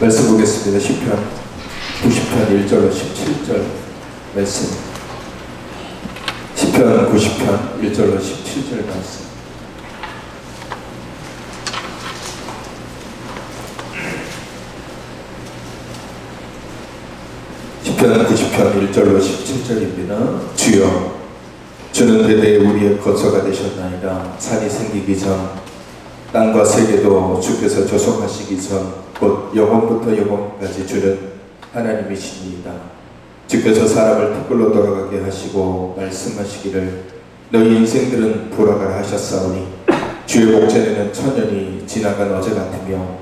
말씀 보겠습니다. 시편 90편 1절로 17절 말씀. 시편 90편 1절로 17절 말씀. 시편 90편 1절로 17절입니다. 주여, 주는 대대에 우리의 거처가 되셨나이다. 산이 생기기 전, 땅과 세계도 주께서 조성하시기 전, 곧 영원부터 영원까지 주는 하나님이시니이다. 주께서 사람을 턱불로 돌아가게 하시고 말씀하시기를 너희 인생들은 돌아가라 하셨사오니, 주의 목전에는 천년이 지나간 어제 같으며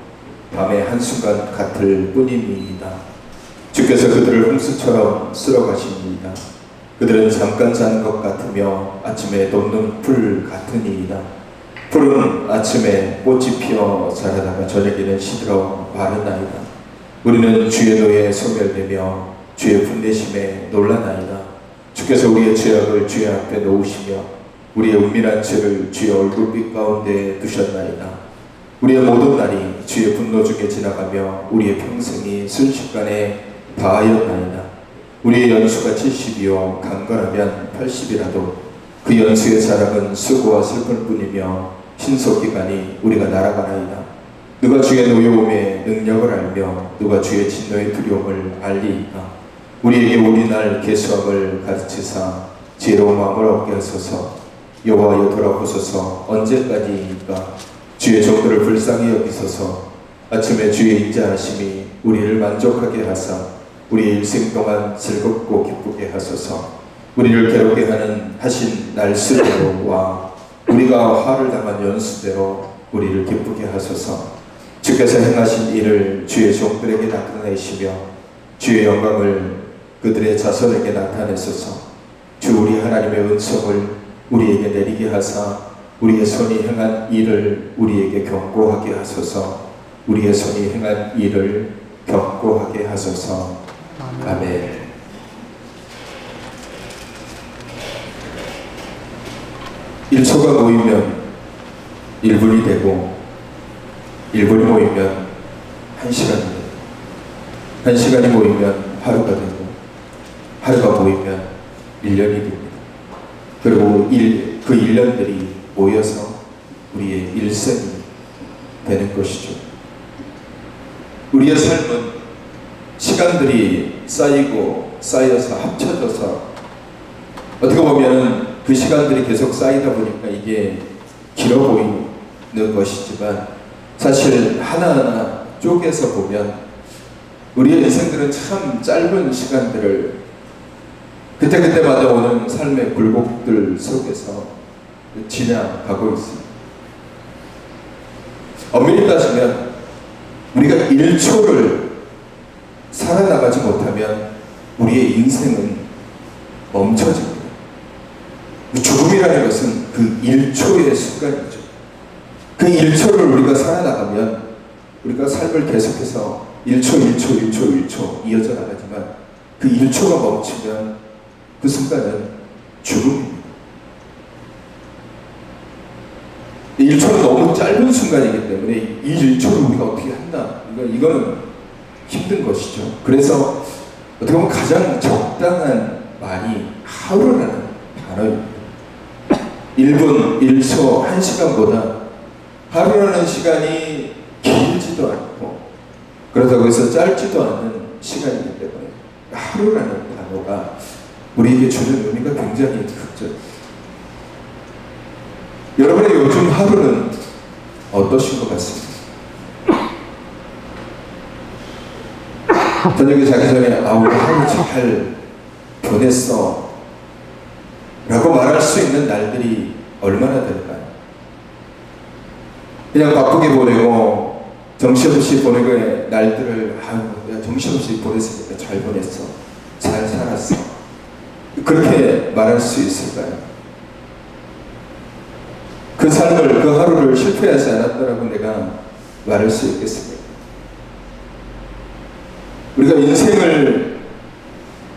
밤의 한순간 같을 뿐임이니이다. 주께서 그들을 홍수처럼 쓸어가시니이다. 그들은 잠깐 자는 것 같으며 아침에 돋는 풀 같으니이다. 풀은 아침에 꽃이 피어 자라다가 저녁에는 시들어 마르나이다. 우리는 주의 노에 소멸되며 주의 분내심에 놀라나이다. 주께서 우리의 죄악을 주의 앞에 놓으시며 우리의 은밀한 죄를 주의 얼굴빛 가운데 두셨나이다. 우리의 모든 날이 주의 분노 중에 지나가며 우리의 평생이 순식간에 다하였나이다. 우리의 연수가 70이요 강건하면 80이라도 그 연수의 자락은 수고와 슬픔 뿐이며 신속기간이 우리가 날아가나이다. 누가 주의 노여움의 능력을 알며 누가 주의 진노의 두려움을 알리이까. 우리에게 우리날 계수함을 가르치사 지혜로운 마음을 얻게 하소서. 여호와여 돌아보소서. 언제까지이까. 주의 종들을 불쌍히 여기소서. 아침에 주의 인자하심이 우리를 만족하게 하사 우리 일생 동안 즐겁고 기쁘게 하소서. 우리를 괴롭게 하신 날수대로와 우리가 화를 당한 연수대로 우리를 기쁘게 하소서. 주께서 행하신 일을 주의 종들에게 나타내시며 주의 영광을 그들의 자손에게 나타내소서. 주 우리 하나님의 은총을 우리에게 내리게 하사 우리의 손이 행한 일을 우리에게 경고하게 하소서. 우리의 손이 행한 일을 경고하게 하소서. 아멘. 일초가 모이면 1분이 되고 1분이 모이면 1시간이 되고 1시간이 모이면 하루가 되고 하루가 모이면 1년이 됩니다. 그리고 그 1년들이 모여서 우리의 일생이 되는 것이죠. 우리의 삶은 시간들이 쌓여서 합쳐져서 어떻게 보면 그 시간들이 계속 쌓이다 보니까 이게 길어 보이는 것이지만 사실 하나하나 쪼개서 보면 우리의 인생들은 참 짧은 시간들을 그때그때마다 오는 삶의 굴곡들 속에서 지나가고 있습니다. 엄밀히 따지면 우리가 1초를 살아나가지 못하면 우리의 인생은 멈춰집니다. 죽음이라는 것은 그 1초의 순간이죠. 그 1초를 우리가 살아나가면 우리가 삶을 계속해서 1초 이어져 나가지만 그 1초가 멈추면 그 순간은 죽음입니다. 1초는 너무 짧은 순간이기 때문에 이 1초를 우리가 어떻게 한다, 이거는 힘든 것이죠. 그래서 어떻게 보면 가장 적당한 말이 하루라는 단어입니다. 1분, 1초, 1시간보다 하루라는 시간이 길지도 않고 그렇다고 해서 짧지도 않은 시간이기 때문에 하루라는 단어가 우리에게 주는 의미가 굉장히 크죠. 여러분의 요즘 하루는 어떠신 것 같습니까? 저녁에 자기 전에 오늘 하루 잘 보냈어 라고 말할 수 있는 날들이 얼마나 될까요? 그냥 바쁘게 보내고 정신없이 보내고 날들을 내가 정신없이 보냈으니까 잘 보냈어, 잘 살았어, 그렇게 말할 수 있을까요? 그 삶을, 그 하루를 실패하지 않았다라고 내가 말할 수 있겠습니까? 우리가 인생을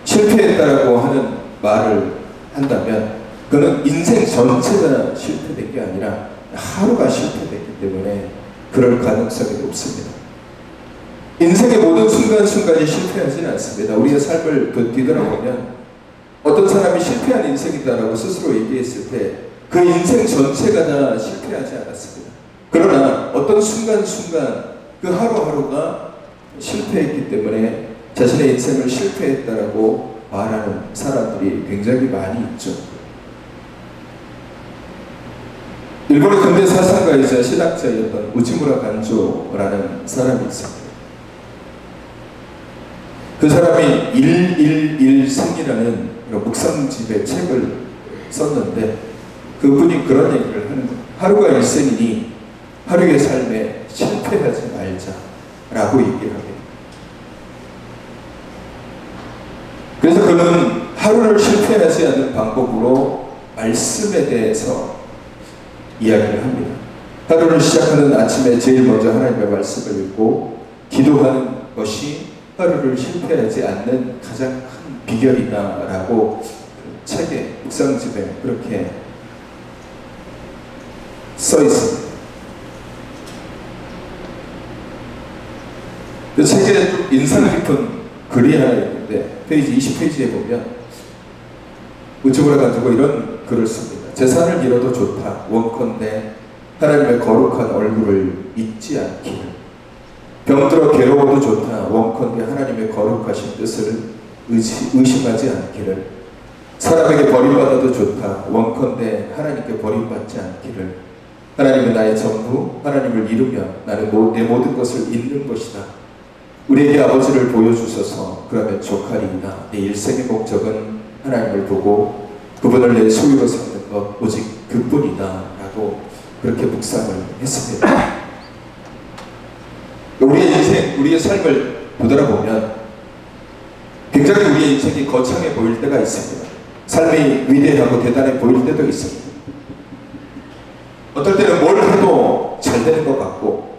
실패했다라고 하는 말을 한다면 그는 인생 전체가 실패된 게 아니라 하루가 실패됐기 때문에 그럴 가능성이 높습니다. 인생의 모든 순간순간이 실패하지는 않습니다. 우리의 삶을 뒤돌아보면 어떤 사람이 실패한 인생이다라고 스스로 얘기했을 때 그 인생 전체가 다 실패하지 않았습니다. 그러나 어떤 순간순간 그 하루하루가 실패했기 때문에 자신의 인생을 실패했다라고 말하는 사람들이 굉장히 많이 있죠. 일본의 근대 사상가이자 신학자였던 우치무라 간조라는 사람이 있습니다. 그 사람이 111승이라는 묵상집의 책을 썼는데 그분이 그런 얘기를 하는 거예요. 하루가 일생이니 하루의 삶에 실패하지 말자라고 얘기를 합니다. 그래서 그는 하루를 실패하지 않는 방법으로 말씀에 대해서 이야기를 합니다. 하루를 시작하는 아침에 제일 먼저 하나님의 말씀을 읽고 기도하는 것이 하루를 실패하지 않는 가장 큰 비결이다라고 그 책의 묵상집에 그렇게 써 있습니다. 그 책에 좀 인상 깊은 글이 하나 있는데 페이지 20페이지에 보면 우측으로 가지고 이런 글을 씁니다. 재산을 잃어도 좋다. 원컨대 하나님의 거룩한 얼굴을 잊지 않기를. 병들어 괴로워도 좋다. 원컨대 하나님의 거룩하신 뜻을 의심하지 않기를. 사람에게 버림받아도 좋다. 원컨대 하나님께 버림받지 않기를. 하나님은 나의 전부, 하나님을 잃으며 나는 내 모든 것을 잃는 것이다. 우리에게 아버지를 보여주소서. 그러면 족하리이다. 내 일생의 목적은 하나님을 보고 그분을 내 소유로 삼는 것 오직 그뿐이다 라고 그렇게 묵상을 했습니다. 우리의 인생, 우리의 삶을 되돌아보면 굉장히 우리의 인생이 거창해 보일 때가 있습니다. 삶이 위대하고 대단해 보일 때도 있습니다. 어떨 때는 뭘 해도 잘 되는 것 같고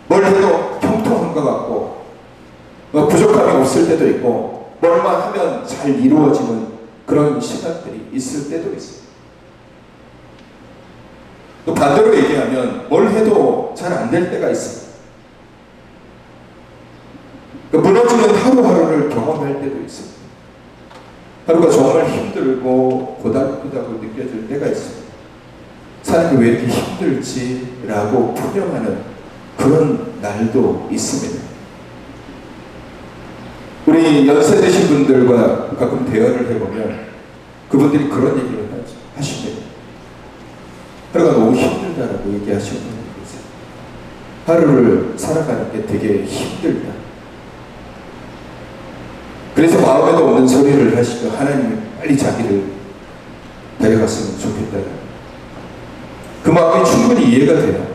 뭘 해도 형통한 것 같고 부족함이 없을 때도 있고 뭘만 하면 잘 이루어지는 그런 시간들이 있을 때도 있습니다. 또 반대로 얘기하면 뭘 해도 잘 안 될 때가 있습니다. 무너지는 하루하루를 경험할 때도 있습니다. 하루가 정말 힘들고 고달프다고 느껴질 때가 있습니다. 사람이 왜 이렇게 힘들지라고 푸념하는 그런 날도 있습니다. 우리 연세 드신 분들과 가끔 대화를 해보면 그분들이 그런 얘기를 하십니다. 하루가 너무 힘들다라고 얘기하시는 분들이 있어요. 하루를 살아가는 게 되게 힘들다. 그래서 마음에도 없는 소리를 하시고 하나님이 빨리 자기를 데려갔으면 좋겠다. 그 마음이 충분히 이해가 돼요.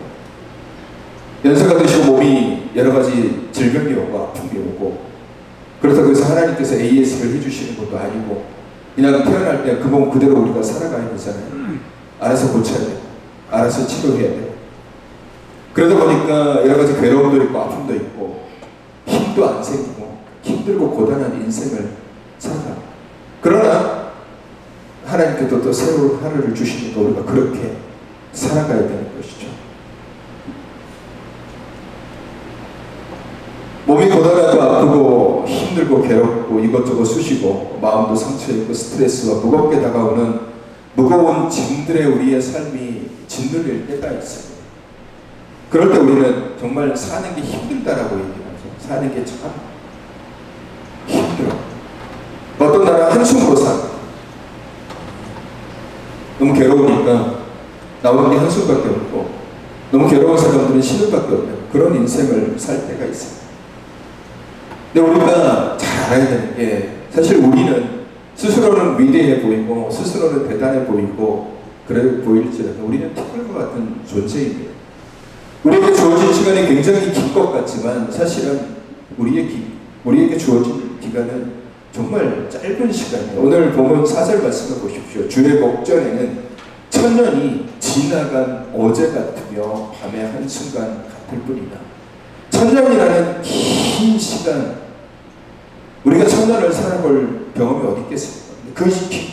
연세가 드시고 몸이 여러 가지 질병이 오고 아픔이 오고 그렇다고 해서 하나님께서 AS를 해주시는 것도 아니고 그냥 태어날 때 그 몸 그대로 우리가 살아가야 되잖아요. 알아서 고쳐야 돼요. 알아서 치료해야 돼요. 그러다 보니까 여러 가지 괴로움도 있고 아픔도 있고 힘도 안 생기고 힘들고 고단한 인생을 살아가요. 그러나 하나님께서 또 새로운 하루를 주시니까 우리가 그렇게 살아가야 되는 것이죠. 몸이 고단하고 아프고 힘들고 괴롭고 이것저것 쑤시고 마음도 상처있고 스트레스와 무겁게 다가오는 무거운 짐들의 우리의 삶이 짓눌릴 때가 있습니다. 그럴 때 우리는 정말 사는 게 힘들다라고 얘기하죠. 사는 게 참 힘들어. 어떤 날은 한숨으로 사. 너무 괴로우니까 나오는 게 한숨밖에 없고 너무 괴로운 사람들은 쉬는 밖에 없는 그런 인생을 살 때가 있습니다. 근데 우리가 잘 알아야 되는 게 사실 우리는 스스로는 위대해 보이고 스스로는 대단해 보이고 그래 보일지라도 우리는 티끌과 같은 존재입니다. 우리에게 주어진 시간이 굉장히 긴 것 같지만 사실은 우리에게 주어진 기간은 정말 짧은 시간이에요. 오늘 보면 4절 말씀을 보십시오. 주의 목전에는 천년이 지나간 어제 같으며 밤의 한순간 같을 뿐이다. 천년이라는 긴 시간, 우리가 천년을 살아볼 경험이 어디 있겠습니까? 그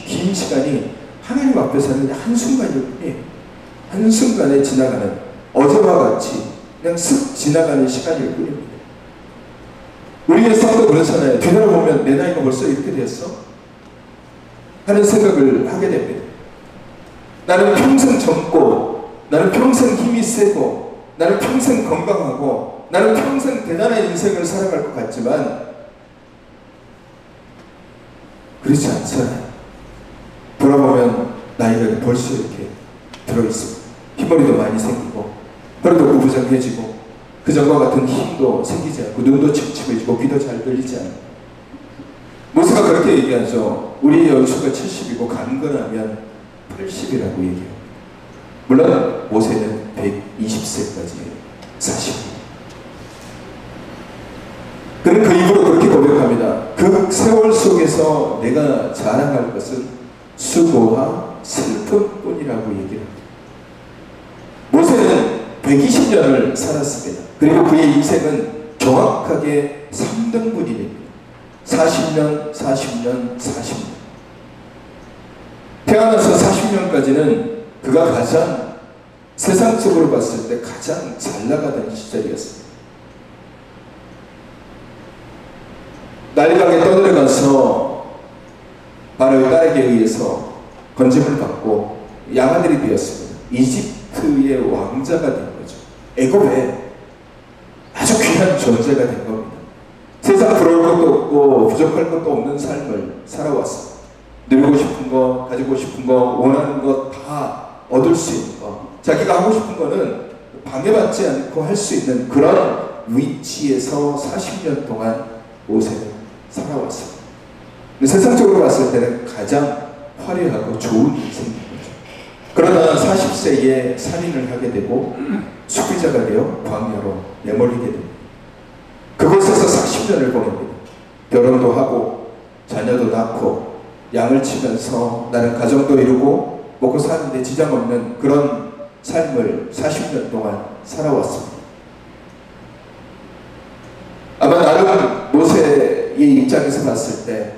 긴 시간이 하나님 앞에서는 한순간일 뿐이에요. 한순간에 지나가는 어제와 같이 그냥 쓱 지나가는 시간일 뿐입니다. 우리의 삶도 그렇잖아요. 뒤돌아보면 내 나이가 벌써 이렇게 되었어? 하는 생각을 하게 됩니다. 나는 평생 젊고, 나는 평생 힘이 세고, 나는 평생 건강하고, 나는 평생 대단한 인생을 살아갈 것 같지만 그렇지 않잖아요. 돌아보면 나이가 벌써 이렇게 들어있어. 흰머리도 많이 생기고, 허리도 구부정해지고, 그전과 같은 힘도 생기지 않고, 눈도 침침해지고, 귀도 잘 들리지 않고. 모세가 그렇게 얘기하죠. 우리의 연수가 70이고 강건하면 80이라고 얘기해요. 물론 모세는 120세까지 40. 그는 그 입으로 그렇게 고백합니다. 그 세월 속에서 내가 자랑할 것은 수고와 슬픔뿐이라고 얘기를 합니다. 모세는 120년을 살았습니다. 그리고 그의 인생은 정확하게 3등분이 됩니다. 40년, 40년, 40년. 태어나서 40년까지는 그가 가장 세상적으로 봤을 때 가장 잘 나가던 시절이었습니다. 나일강에 떠들어가서 바로의 딸에게 의해서 건짐을 받고 양아들이 되었습니다. 이집트의 왕자가 된 거죠. 애굽에 아주 귀한 존재가 된 겁니다. 세상 부러울 것도 없고 부족할 것도 없는 삶을 살아왔습니다. 누리고 싶은 거, 가지고 싶은 거, 원하는 거 다 얻을 수 있는 거, 자기가 하고 싶은 거는 방해받지 않고 할 수 있는 그런 위치에서 40년 동안 모세는 살아왔습니다. 세상적으로 봤을 때는 가장 화려하고 좋은 인생인 거죠. 그러나 40세에 살인을 하게 되고 수비자가 되어 광야로 내몰리게 됩니다. 그곳에서 40년을 보냅니다. 결혼도 하고 자녀도 낳고 양을 치면서 나는 가정도 이루고 먹고 사는데 지장 없는 그런 삶을 40년 동안 살아왔습니다. 아마 나름 모세의 입장에서 봤을 때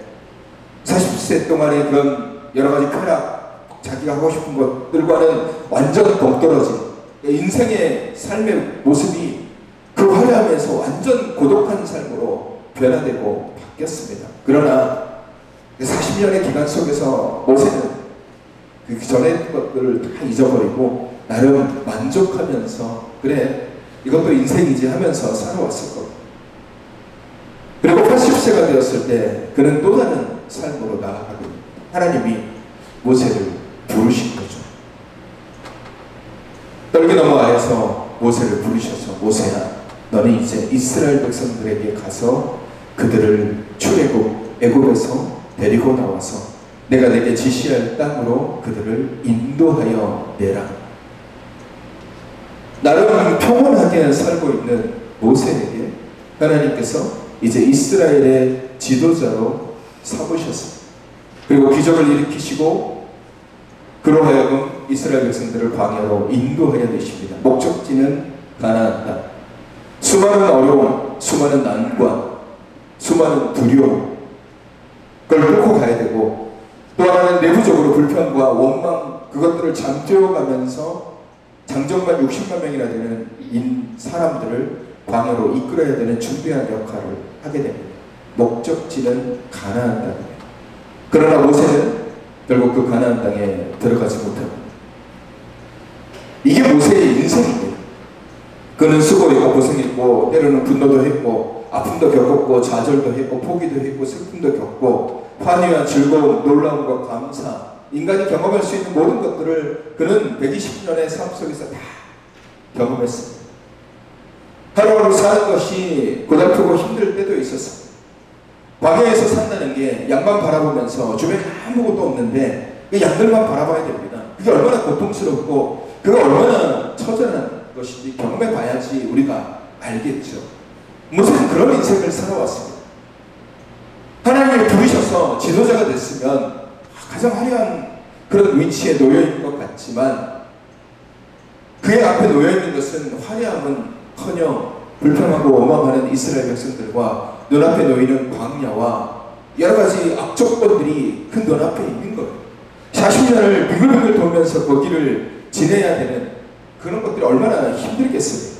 40세 동안의 그런 여러 가지 쾌락, 자기가 하고 싶은 것들과는 완전 동떨어진 인생의 삶의 모습이 그 화려함에서 완전 고독한 삶으로 변화되고 바뀌었습니다. 그러나 40년의 기간 속에서 모세는 그 전에 했던 것들을 다 잊어버리고 나름 만족하면서 그래 이것도 인생이지 하면서 살아왔을 겁니다. 그리고 80세가 되었을 때 그는 또 다른 삶으로 나아가고 하나님이 모세를 부르신 거죠. 떨기 너머 아래서 모세를 부르셔서 모세야 너는 이제 이스라엘 백성들에게 가서 그들을 출애굽 애굽에서 데리고 나와서 내가 내게 지시할 땅으로 그들을 인도하여 내라. 나름 평온하게 살고 있는 모세에게 하나님께서 이제 이스라엘의 지도자로 삼으셨습니다. 그리고 기적을 일으키시고 그로 하여금 이스라엘 백성들을 광야로 인도하여 내십니다. 목적지는 가나안 땅. 수많은 어려움, 수많은 난관, 수많은 두려움 그걸 뚫고 가야 되고 또 하나는 내부적으로 불평과 원망 그것들을 잠재워가면서 장정만 60만 명이나 되는 사람들을 광야로 이끌어야 되는 중대한 역할을 하게 됩니다. 목적지는 가나안 땅입니다. 그러나 모세는 결국 그 가나안 땅에 들어가지 못합니다. 이게 모세의 인생입니다. 그는 수고했고 고생했고 때로는 분노도 했고 아픔도 겪었고 좌절도 했고 포기도 했고 슬픔도 겪고 환희와 즐거움, 놀라움과 감사 인간이 경험할 수 있는 모든 것들을 그는 120년의 삶 속에서 다 경험했습니다. 하루하루 사는 것이 고달프고 힘들 때도 있었습니다. 광야에서 산다는 게 양만 바라보면서 주변에 아무것도 없는데 그 양들만 바라봐야 됩니다. 그게 얼마나 고통스럽고 그가 얼마나 처절한 것인지 경험해 봐야지 우리가 알겠죠. 모세는 그런 인생을 살아왔습니다. 하나님을 부르셔서 지도자가 됐으면 가장 화려한 그런 위치에 놓여있는 것 같지만 그의 앞에 놓여있는 것은 화려함은커녕 불평하고 원망하는 이스라엘 백성들과 눈앞에 놓이는 광야와 여러가지 악조건들이 그 눈앞에 있는 거예요. 40년을 빙글빙글 돌면서 거기를 지내야 되는 그런 것들이 얼마나 힘들겠어요.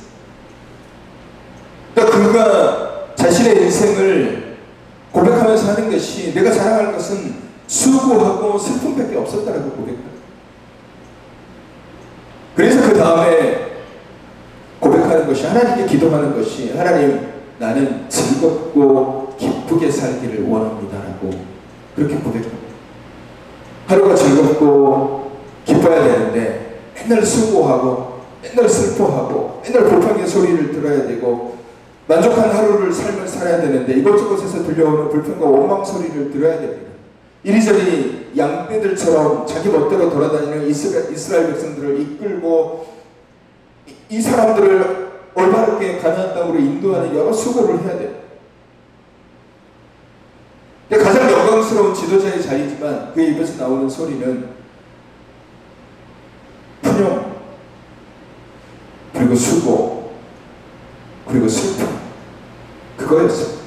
그러니까 그가 자신의 자신의 인생을 고백하면서 하는 것이 내가 자랑할 것은 수고하고 슬픔밖에 없었다라고 고백합니다. 그래서 그 다음에 고백하는 것이, 하나님께 기도하는 것이, 하나님 나는 즐겁고 기쁘게 살기를 원합니다라고 그렇게 고백합니다. 하루가 즐겁고 기뻐야 되는데 맨날 수고하고 맨날 슬퍼하고 맨날 불평의 소리를 들어야 되고 만족한 하루를 삶을 살아야 되는데 이곳저곳에서 들려오는 불평과 원망 소리를 들어야 됩니다. 이리저리 양떼들처럼 자기 멋대로 돌아다니는 이스라엘 백성들을 이끌고 이 사람들을 올바르게 가나안 땅으로 인도하는 여러 수고를 해야 돼요. 가장 영광스러운 지도자의 자리지만 그의 입에서 나오는 소리는 푸념, 그리고 수고, 그리고 슬픔, 그거였어요.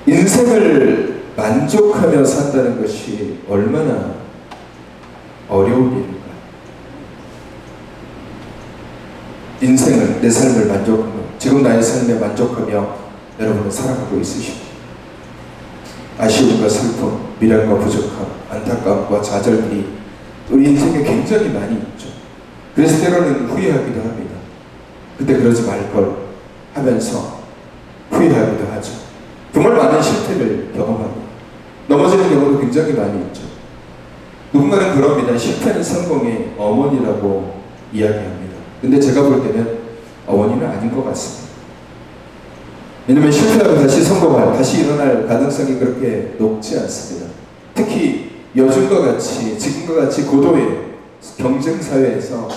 인생을 만족하며 산다는 것이 얼마나 어려운 일인가. 인생을, 내 삶을 만족하며, 지금 나의 삶에 만족하며 여러분은 살아가고 있으십니다. 아쉬움과 슬픔, 미련과 부족함, 안타까움과 좌절들이 우리 인생에 굉장히 많이 있죠. 그래서 때로는 후회하기도 합니다. 그때 그러지 말걸 하면서 후회하기도 하죠. 정말 많은 실패를 경험합니다. 넘어지는 경우도 굉장히 많이 있죠. 누군가는 그럽니다. 실패는 성공의 어머니라고 이야기합니다. 근데 제가 볼 때는 어머니는 아닌 것 같습니다. 왜냐하면 실패하고 다시 성공할, 다시 일어날 가능성이 그렇게 높지 않습니다. 특히 요즘과 같이, 지금과 같이 고도의 경쟁사회에서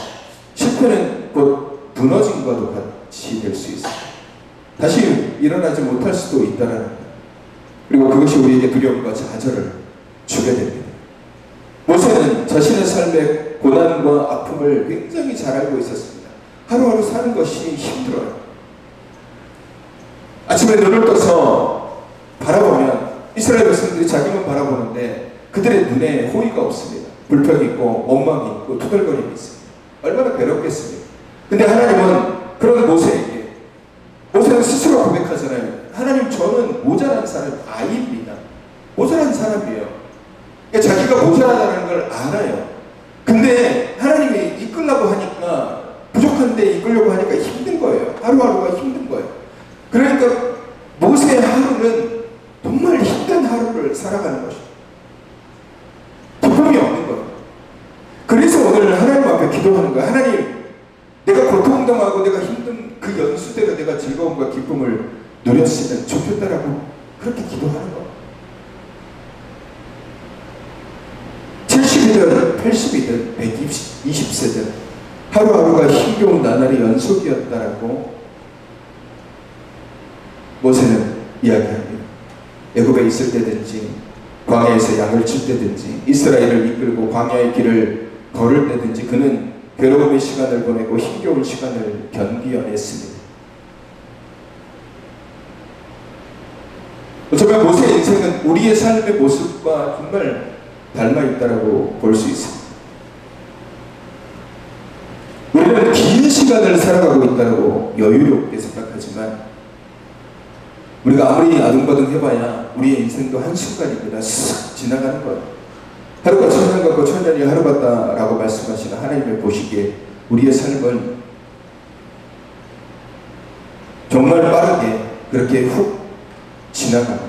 실패는 곧 무너짐과도 같이 될 수 있습니다. 다시 일어나지 못할 수도 있다는 것. 그리고 그것이 우리에게 두려움과 좌절을 주게 됩니다. 모세는 자신의 삶의 고난과 아픔을 굉장히 잘 알고 있었습니다. 하루하루 사는 것이 힘들어요. 아침에 눈을 떠서 바라보면 이스라엘 백성들이 자기만 바라보는데 그들의 눈에 호의가 없습니다. 불평이 있고 원망이 있고 투덜거림이 있습니다. 얼마나 괴롭겠습니까? 근데 하나님은 그런 모세는 스스로 고백하잖아요. 하나님, 저는 모자란 사람, 아이입니다. 모자란 사람이에요. 그러니까 자기가 모자라다는 걸 알아요. 근데 하나님이 이끌려고 하니까, 부족한데 이끌려고 하니까 힘든 거예요. 하루하루가 힘든 거예요. 그러니까 모세의 하루는 정말 힘든 하루를 살아가는 것입니다. 기쁨이 없는 거예요. 그래서 오늘 하나님 앞에 기도하는 거예요. 하나님, 내가 고통당하고 내가 힘든 그 연수대로 내가 즐거움과 기쁨을 누렸으면 좋겠다라고 그렇게 기도하는 거예요. 70이든 80이든 120세든 하루하루가 힘겨운 나날의 연속이었다라고 모세는 이야기합니다. 애굽에 있을 때든지 광야에서 양을 칠 때든지 이스라엘을 이끌고 광야의 길을 걸을 때든지 그는 괴로움의 시간을 보내고 힘겨운 시간을 견디어냈습니다. 어쩌면 모세의 인생은 우리의 삶의 모습과 정말 닮아있다고 볼 수 있습니다. 우리는 긴 시간을 살아가고 있다고 여유롭게 생각하지만 우리가 아무리 아둥바둥 해봐야 우리의 인생도 한순간입니다. 쓱 지나가는 거예요. 하루가 천년 같고 천년이 하루 같다라고 말씀하시는 하나님을 보시기에 우리의 삶은 정말 빠르게 그렇게 훅 지나갑니다.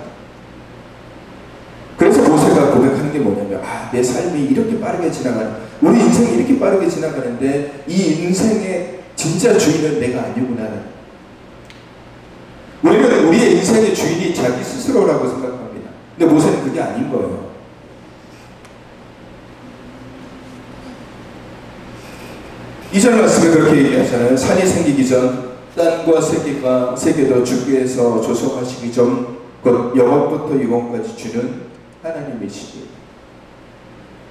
그래서 모세가 고백하는 게 뭐냐면, 내 삶이 이렇게 빠르게 지나가는, 우리 인생이 이렇게 빠르게 지나가는데 이 인생의 진짜 주인은 내가 아니구나. 우리는 우리의 인생의 주인이 자기 스스로라고 생각합니다. 근데 모세는 그게 아닌 거예요. 2절 말씀에 그렇게 얘기하잖아요. 산이 생기기 전 땅과 세계도 주께서 조성하시기 전 곧 영원부터 영원까지 주는 하나님이시기.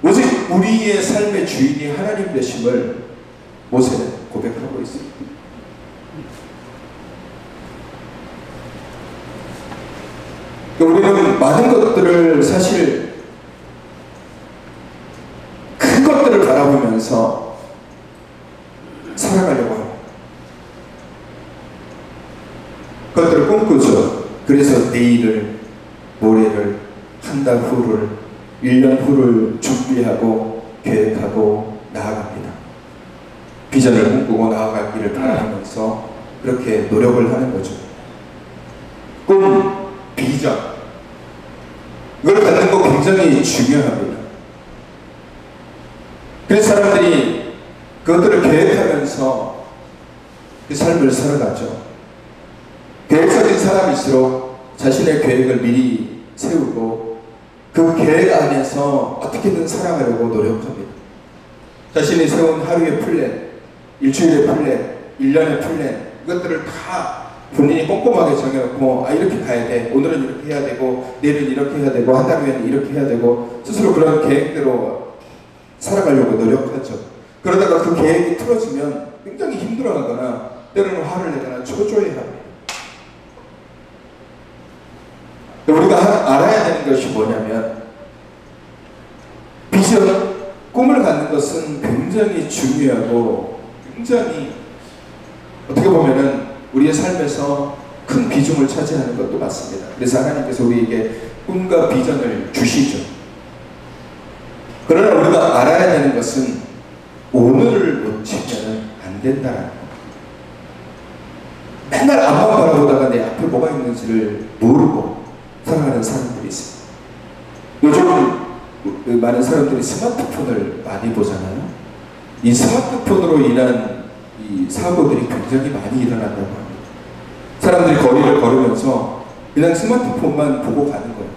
오직 우리의 삶의 주인이 하나님 되심을 모세는 고백하고 있습니다. 우리는 많은 것들을 사실 큰 것들을 바라보면서 살아가려고 합니다. 그것들을 꿈꾸죠. 그래서 내일을, 모레를, 한 달 후를, 1년 후를 준비하고 계획하고 나아갑니다. 비전을 꿈꾸고 나아가기를 바라면서 그렇게 노력을 하는 거죠. 꿈, 비전, 이걸 갖는 거 굉장히 중요합니다. 그래서 사람들이 그것들을 계획하면서 그 삶을 살아가죠. 계획적인 사람일수록 자신의 계획을 미리 세우고 그 계획 안에서 어떻게든 살아가려고 노력합니다. 자신이 세운 하루의 플랜, 일주일의 플랜, 1년의 플랜, 이것들을 다 본인이 꼼꼼하게 정해놓고 이렇게 가야 돼, 오늘은 이렇게 해야 되고 내일은 이렇게 해야 되고 한 달 후에는 이렇게 해야 되고 스스로 그런 계획대로 살아가려고 노력하죠. 그러다가 그 계획이 틀어지면 굉장히 힘들어하거나 때로는 화를 내거나 초조해합니다. 우리가 알아야 되는 것이 뭐냐면 비전, 꿈을 갖는 것은 굉장히 중요하고 굉장히 어떻게 보면은 우리의 삶에서 큰 비중을 차지하는 것도 맞습니다. 그래서 하나님께서 우리에게 꿈과 비전을 주시죠. 그러나 우리가 알아야 되는 것은 오늘을 놓치면 안 된다는 것. 맨날 앞만 바라보다가 내 앞에 뭐가 있는지를 모르고 살아가는 사람들이 있습니다. 요즘 많은 사람들이 스마트폰을 많이 보잖아요. 이 스마트폰으로 인한 이 사고들이 굉장히 많이 일어난다고 합니다. 사람들이 거리를 걸으면서 그냥 스마트폰만 보고 가는 거예요.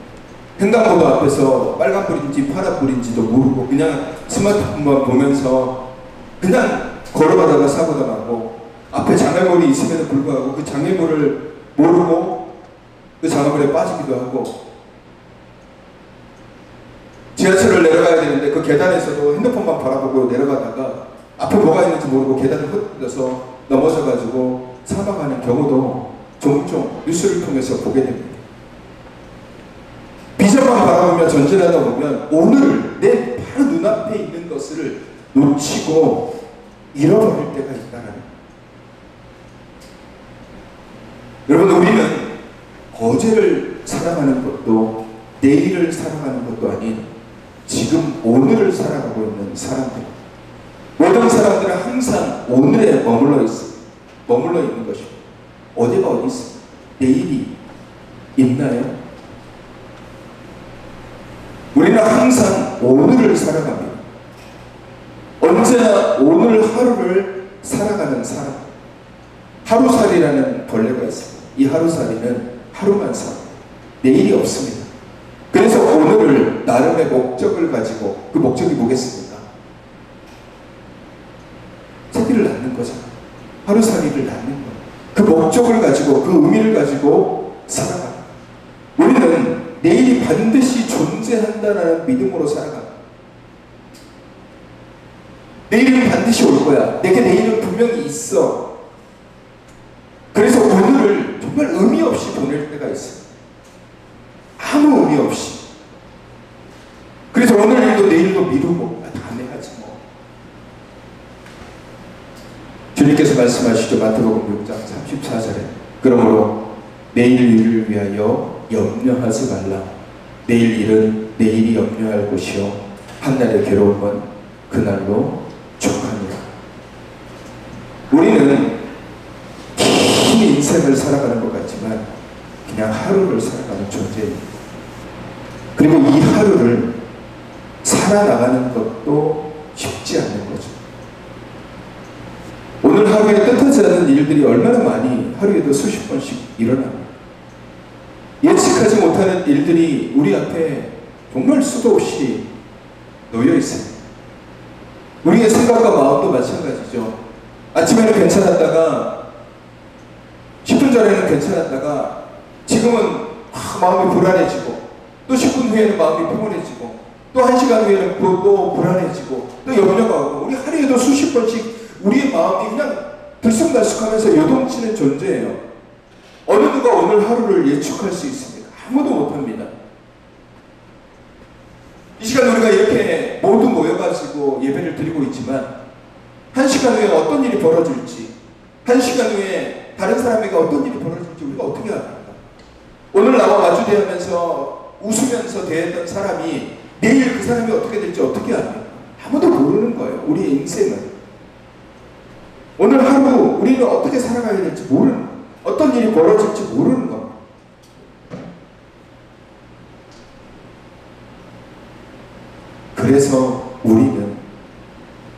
횡단보도 앞에서 빨간불인지 파란불인지도 모르고 그냥 스마트폰만 보면서 그냥 걸어가다가 사고 당하고, 앞에 장애물이 있음에도 불구하고 그 장애물을 모르고 그 장애물에 빠지기도 하고, 지하철을 내려가야 되는데 그 계단에서도 핸드폰만 바라보고 내려가다가 앞에 뭐가 있는지 모르고 계단을 흩어져서 넘어져가지고 사망하는 경우도 종종 뉴스를 통해서 보게 됩니다. 비전만 바라보며 전진하다 보면 오늘 내 바로 눈앞에 있는 것을 놓치고 잃어버릴 때가 있다는. 여러분, 우리는 어제를 살아가는 것도 내일을 살아가는 것도 아닌 지금 오늘을 살아가고 있는 사람들. 모든 사람들은 항상 오늘에 머물러 있는 것입니다. 어디가 어디 있습니까? 내일이 있나요? 우리는 항상 오늘을 살아갑니다. 언제나 오늘 하루를 살아가는 사람. 하루살이라는 벌레가 있습니다. 이 하루살이는 하루만 살아요. 내일이 없습니다. 그래서 오늘을 나름의 목적을 가지고, 그 목적이 뭐겠습니까? 새끼를 낳는 거잖아요. 하루살이를 낳는 거예요. 그 목적을 가지고, 그 의미를 가지고 살아가요. 우리는 내일이 반드시 존재한다는 믿음으로 살아갑니다. 내일은 반드시 올 거야. 내게 내일은 분명히 있어. 그래서 오늘을 정말 의미 없이 보낼 때가 있어요. 아무 의미 없이. 그래서 오늘 일도 내일도 미루고 다음에 하지 뭐. 주님께서 말씀하시죠. 마태복음 6장 34절에 그러므로 내일 일을 위하여 염려하지 말라. 내일 일은 내일이 염려할 것이요 한날의 괴로움은 그날로 족하니라. 우리는 긴 인생을 살아가는 것 같지만 그냥 하루를 살아가는 존재입니다. 그리고 이 하루를 살아나가는 것도 쉽지 않는 거죠. 오늘 하루에 뜻하지 않는 일들이 얼마나 많이 하루에도 수십 번씩 일어납니다. 예측하지 못하는 일들이 우리 앞에 정말 수도 없이 놓여 있습니다. 우리의 생각과 마음도 마찬가지죠. 아침에는 괜찮았다가 10분 전에는 괜찮았다가 지금은 마음이 불안해지고, 또 10분 후에는 마음이 평온해지고, 또 1시간 후에는 또 불안해지고, 또 염려가 오고, 우리 하루에도 수십 번씩 우리의 마음이 그냥 들쑥날쑥하면서 요동치는 존재예요. 어느 누가 오늘 하루를 예측할 수 있습니까? 아무도 못합니다. 이 시간 우리가 이렇게 모두 모여가지고 예배를 드리고 있지만 1시간 후에 어떤 일이 벌어질지, 1시간 후에 다른 사람에게 어떤 일이 벌어질지 우리가 어떻게 합니까? 오늘 나와 마주대하면서 웃으면서 대했던 사람이 내일 그 사람이 어떻게 될지 어떻게 합니까? 아무도 모르는 거예요. 우리의 인생은. 오늘 하루 우리는 어떻게 살아가야 될지 모르는 거예요. 어떤 일이 벌어질지 모르는 겁니다. 그래서 우리는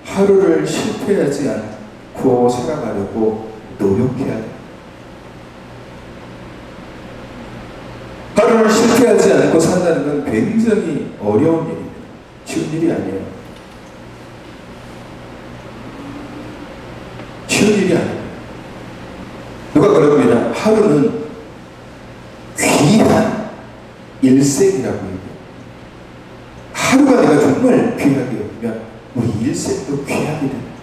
하루를 실패하지 않고 살아가려고 노력해야 돼요. 하루를 실패하지 않고 산다는 건 굉장히 어려운 일입니다. 쉬운 일이 아니에요. 쉬운 일이 아니에요. 누가 그럽니다. 하루는 귀한 일생이라고 얘기해요. 하루가 내가 정말 귀하게 여기면 우리 일생도 귀하게 됩니다.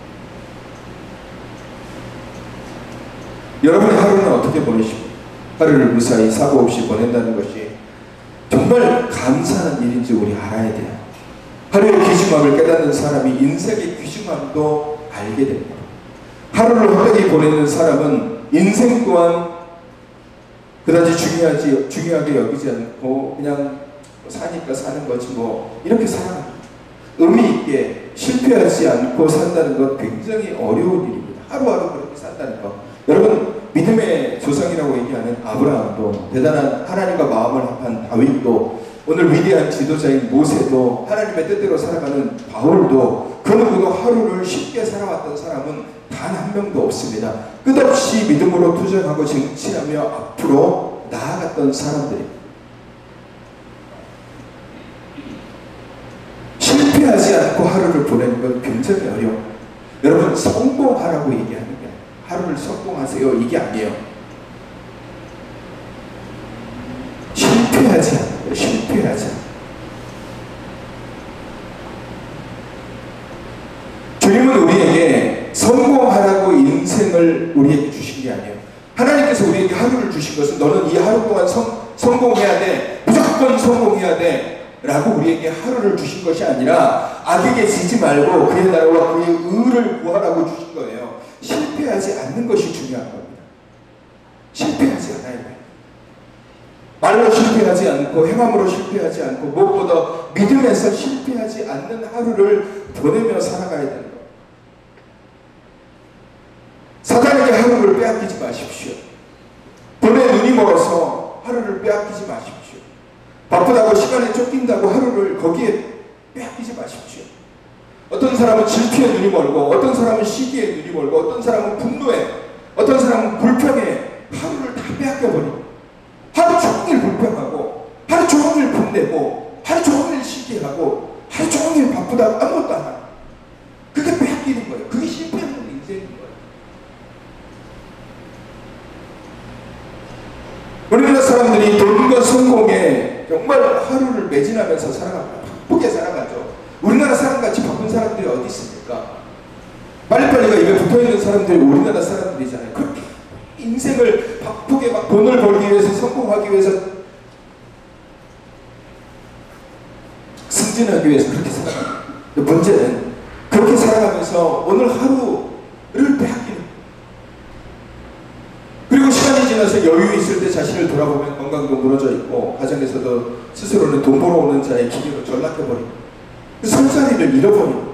여러분의 하루는 어떻게 보내십니까? 하루를 무사히 사고 없이 보낸다는 것이 정말 감사한 일인지 우리 알아야 돼요. 하루의 귀중함을 깨닫는 사람이 인생의 귀중함도 알게 됩니다. 하루를 헛되이 보내는 사람은 인생 또한 그다지 중요하게 여기지 않고 그냥 사니까 사는 거지 뭐 이렇게 살아갑니다. 의미 있게 실패하지 않고 산다는 것 굉장히 어려운 일입니다. 하루하루 그렇게 산다는 것. 여러분 믿음의 조상이라고 얘기하는 아브라함도 대단한 하나님과 마음을 합한 다윗도 오늘 위대한 지도자인 모세도 하나님의 뜻대로 살아가는 바울도 그 누구도 하루를 쉽게 살아왔던 사람은 단 한 명도 없습니다. 끝없이 믿음으로 투쟁하고 쟁취하며 앞으로 나아갔던 사람들입니다. 실패하지 않고 하루를 보내는 건 굉장히 어려워요. 여러분 성공하라고 얘기하는 게 하루를 성공하세요 이게 아니에요. 실패하지 않는 거예요. 실패하지 않는 거예요. 주님은 우리에게 성공하라고 인생을 우리에게 주신 게 아니에요. 하나님께서 우리에게 하루를 주신 것은 너는 이 하루 동안 성공해야 돼. 무조건 성공해야 돼. 라고 우리에게 하루를 주신 것이 아니라 악에게 지지 말고 그의 나라와 그의 의를 구하라고 주신 거예요. 실패하지 않는 것이 중요한 겁니다. 실패하지 않아야 돼요. 말로 실패하지 않고 행함으로 실패하지 않고 무엇보다 믿음에서 실패하지 않는 하루를 보내며 살아가야 되는 거예요. 사단에게 하루를 빼앗기지 마십시오. 돈에 눈이 멀어서 하루를 빼앗기지 마십시오. 바쁘다고 시간에 쫓긴다고 하루를 거기에 빼앗기지 마십시오. 어떤 사람은 질투에 눈이 멀고 어떤 사람은 시기에 눈이 멀고 어떤 사람은 분노에 어떤 사람은 불평에 하루를 다 빼앗겨버리고 하루 종일 불평하고 하루 종일 분내고 하루 종일 시기하고 하루 종일 바쁘다고 아무것도 안 하고 그게 빼앗기는 거예요. 그게 실패하는 인생인 거예요. 우리나라 사람들이 돈과 성공에 정말 하루를 매진하면서 살아갑니다. 바쁘게 살아가죠. 우리나라 사람같이 바쁜 사람들이 어디 있습니까? 빨리빨리가 입에 붙어있는 사람들이 우리나라 사람들이잖아요. 그렇게 인생을 바쁘게 막 돈을 벌기 위해서 성공하기 위해서 승진하기 위해서 그렇게 살아갑니다. 문제는 그렇게 살아가면서 오늘 하루를 빼앗기는 그리고 시간이 지나서 여유 있을 때 자신을 돌아보면 건강도 무너져 있고 가정에서도 스스로는 돈 벌어오는 자의 기계로 전락해버리고 손자리를 잃어버리고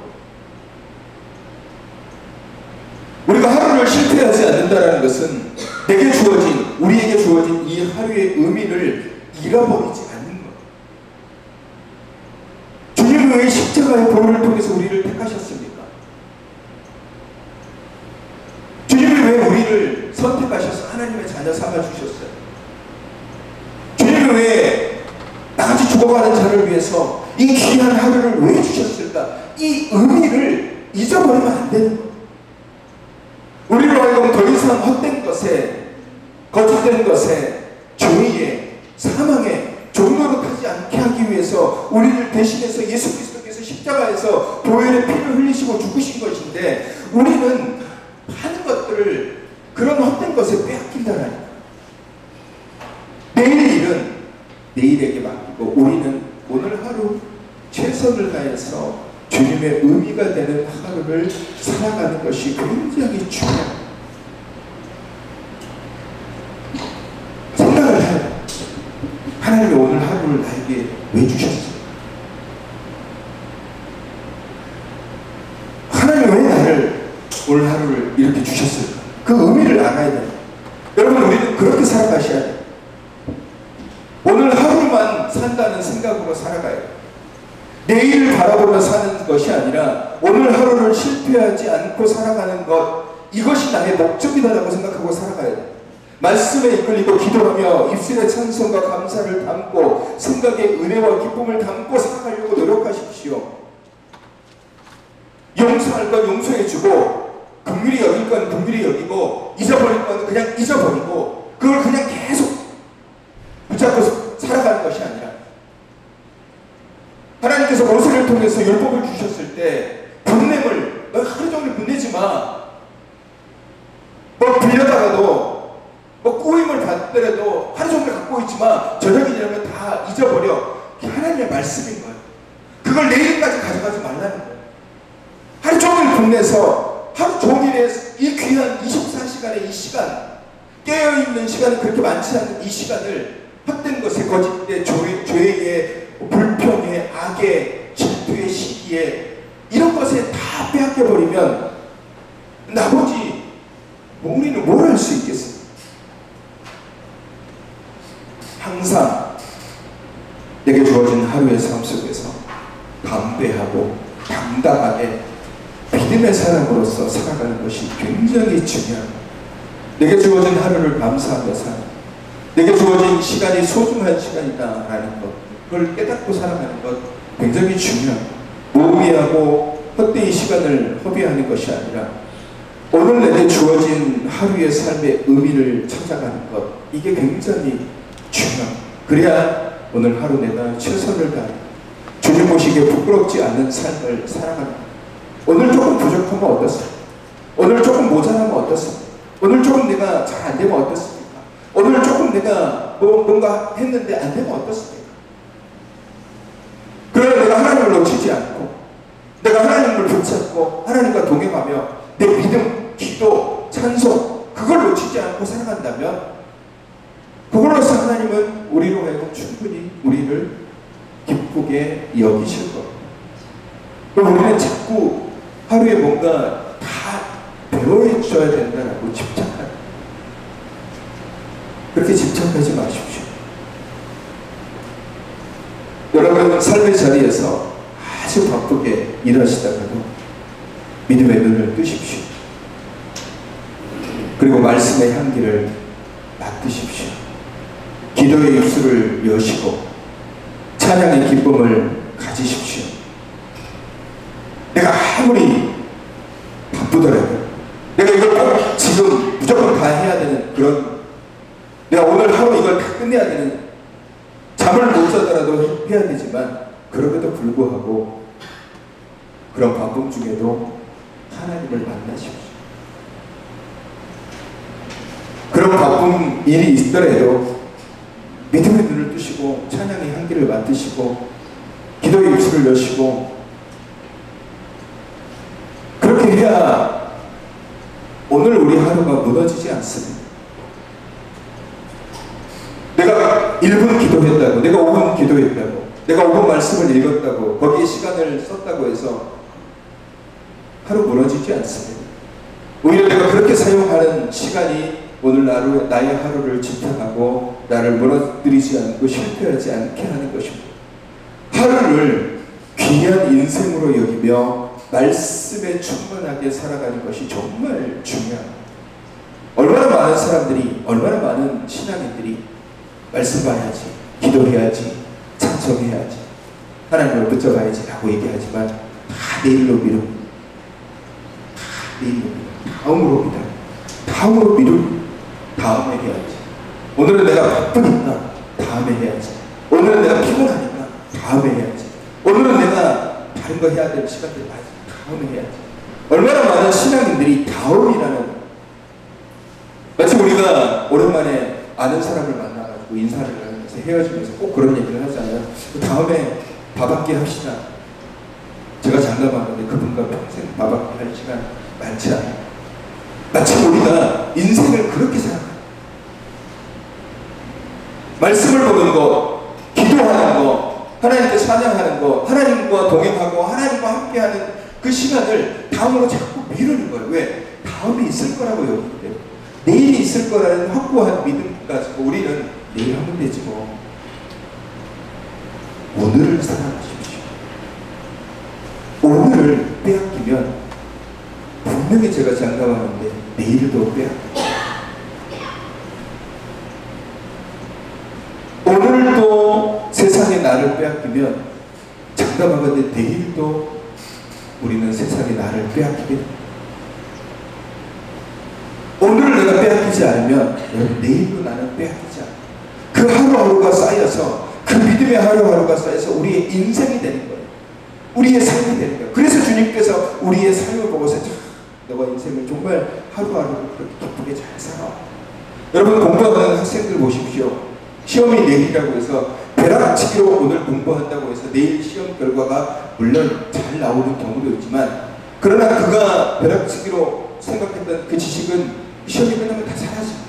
우리가 하루를 실패하지 않는다는 것은 내게 주어진 우리에게 주어진 이 하루의 의미를 잃어버리지 않는 것. 주님은 왜 십자가의 보혈을 통해서 우리를 택하셨습니까? 주님이 왜 우리를 선택하셔서 하나님의 자녀 삼아주셨어요? 주님이 왜 나같이 죽어가는 자를 위해서 이 귀한 하루를 왜 주셨을까? 이 의미를 잊어버리면 안 되는 거예요. 우리로 하여금 더 이상 헛된 것에 거짓된 것에 죄에 사망에 종노릇하지 않게 하기 위해서 우리를 대신해서 예수 그리스도께서 십자가에서 보혈의 피를 흘리시고 죽으신 것인데 우리는 하는 것들을 그런 헛된 것에 빼앗긴다라니까. 내일 일은 내일에게 맡기고 우리는 오늘 하루 최선을 다해서 주님의 의미가 되는 하루를 살아가는 것이 굉장히 중요합니다. 하나님이 오늘 하루를 나에게 왜 주셨어요? 하나님이 왜 나를 오늘 하루를 이렇게 주셨을까? 그 의미를 알아야 돼요. 여러분, 우리는 그렇게 살아가셔야 돼요. 오늘 하루만 산다는 생각으로 살아가야 돼요. 내일을 바라보며 사는 것이 아니라 오늘 하루를 실패하지 않고 살아가는 것, 이것이 나의 목적이다라고 생각하고 살아가야 돼요. 말씀에 이끌리고 기도하며 입술에 찬송과 감사를 담고 생각에 은혜와 기쁨을 담고 살아가려고 노력하십시오. 용서할 건 용서해주고, 긍휼히 여길 건 긍휼히 여기고, 잊어버릴 건 그냥 잊어버리고, 그걸 그냥 계속 붙잡고 살아가는 것이 아니라, 하나님께서 모세를 통해서 율법을 주셨을 때 분냄을 너 하루 종일 분내지 마. 뭐 빌려다가도 뭐 꾸임을 받더라도 하루 종일 갖고 있지 마. 저녁이 되면 다 잊어버려. 그게 하나님의 말씀인 거예요. 그걸 내일까지 가져가지 말라는 거예요. 하루 종일 분내서 하루 종일에 이 귀한 24시간의 이 시간, 깨어있는 시간이 그렇게 많지 않은 이 시간을 헛된 것에, 거짓에, 죄에, 불평에, 악에, 질투의 시기에, 이런 것에 다 빼앗겨버리면 나머지 우리는 뭘 할 수 있겠어요? 항상 내게 주어진 하루의 삶 속에서 담대하고 당당하게 믿음의 사람으로서 살아가는 것이 굉장히 중요합니다. 내게 주어진 하루를 감사하며 사는, 내게 주어진 시간이 소중한 시간이다라는 것, 그걸 깨닫고 살아가는 것 굉장히 중요합니다. 무의미하고 헛되이 시간을 허비하는 것이 아니라 오늘 내게 주어진 하루의 삶의 의미를 찾아가는 것, 이게 굉장히 중요합니다. 그래야 오늘 하루 내가 최선을 다해 주님 보시기에 부끄럽지 않는 삶을 살아가는 것. 오늘 조금 부족하면 어떻습니까? 오늘 조금 모자라면 어떻습니까? 오늘 조금 내가 잘 안 되면 어떻습니까? 오늘 조금 내가 뭔가 했는데 안 되면 어떻습니까? 그러나 내가 하나님을 놓치지 않고, 내가 하나님을 붙잡고 하나님과 동행하며 내 믿음, 기도, 찬송, 그걸 놓치지 않고 살아간다면 그걸로서 하나님은 우리로 하여금 충분히 우리를 기쁘게 여기실 겁니다. 그럼 우리는 자꾸 하루에 뭔가 다 배워줘야 된다라고 집착하는, 그렇게 집착하지 마십시오. 여러분, 삶의 자리에서 아주 바쁘게 일하시다가도 믿음의 눈을 뜨십시오. 그리고 말씀의 향기를 맡으십시오. 기도의 입술을 여시고 찬양의 기쁨을 가지십시오. 내가 아무리 바쁘더라도, 내가 이걸 꼭 지금 무조건 다 해야 되는 그런, 내가 오늘 하루 이걸 다 끝내야 되는, 잠을 못 자더라도 해야 되지만, 그럼에도 불구하고 그런 바쁨 중에도 하나님을 만나십시오. 그런 바쁜 일이 있더라도 믿음의 눈을 뜨시고 찬양의 향기를 맡으시고 기도의 입술을 여시고, 그렇게 해야 오늘 우리 하루가 무너지지 않습니다. 내가 1분 기도했다고, 내가 5분 기도했다고, 내가 5분 말씀을 읽었다고, 거기에 시간을 썼다고 해서 하루 무너지지 않습니다. 오히려 내가 그렇게 사용하는 시간이 오늘 나의 하루를 지탱하고 나를 무너뜨리지 않고 실패하지 않게 하는 것입니다. 하루를 귀한 인생으로 여기며 말씀에 충만하게 살아가는 것이 정말 중요합니다. 얼마나 많은 사람들이, 얼마나 많은 신앙인들이 말씀 봐야지, 기도해야지, 찬송해야지, 하나님을 붙잡아야지 라고 얘기하지만 다 내일로 미룹니다. 다 내일로 미룹니다. 다음으로 미뤄. 다음으로 미룹니다. 다음에 해야지. 오늘은 내가 바쁘니까 다음에 해야지. 오늘은 내가 피곤하니까 다음에 해야지. 오늘은 내가 다른 거 해야 될 시간들 많이, 다음에 해야지. 얼마나 많은 신앙인들이 다음이라는, 마치 우리가 오랜만에 아는 사람을 만나가지고 인사를 하면서 헤어지면서 꼭 그런 얘기를 하잖아요. 다음에 밥 한 끼 합시다. 제가 장가 봤는데 그분과 평생 밥 한 끼 할 시간 많지 않아요. 마치 우리가 인생을 그렇게 살아가요. 말씀을 보는 것, 하나님을 찬양하는 거, 하나님과 동행하고 하나님과 함께하는 그 시간을 다음으로 자꾸 미루는 거예요. 왜? 다음이 있을 거라고 여기기 때문에. 내일이 있을 거라는 확고한 믿음 가지고 우리는 내일 하면 되지 뭐. 오늘을 살아가십시오. 오늘을 빼앗기면 분명히 제가 장담하는데 내일도 빼앗깁니다. 오늘도 세상의 나를 빼앗기면 장담하건대 내일도 우리는 세상의 나를 빼앗기게 됩니다. 오늘을 내가 빼앗기지 않으면 내일도 나는 빼앗기지 않아요. 그 하루하루가 쌓여서 그 믿음의 하루하루가 쌓여서 우리의 인생이 되는 거예요. 우리의 삶이 되는 거예요. 그래서 주님께서 우리의 삶을 보고서 너가 인생을 정말 하루하루 그렇게 기쁘게 잘 살아. 여러분 공부하는 학생들 보십시오. 시험이 내일이라고 해서 벼락치기로 오늘 공부한다고 해서 내일 시험 결과가 물론 잘 나오는 경우도 있지만 그러나 그가 벼락치기로 생각했던 그 지식은 시험이 끝나면 다 사라집니다.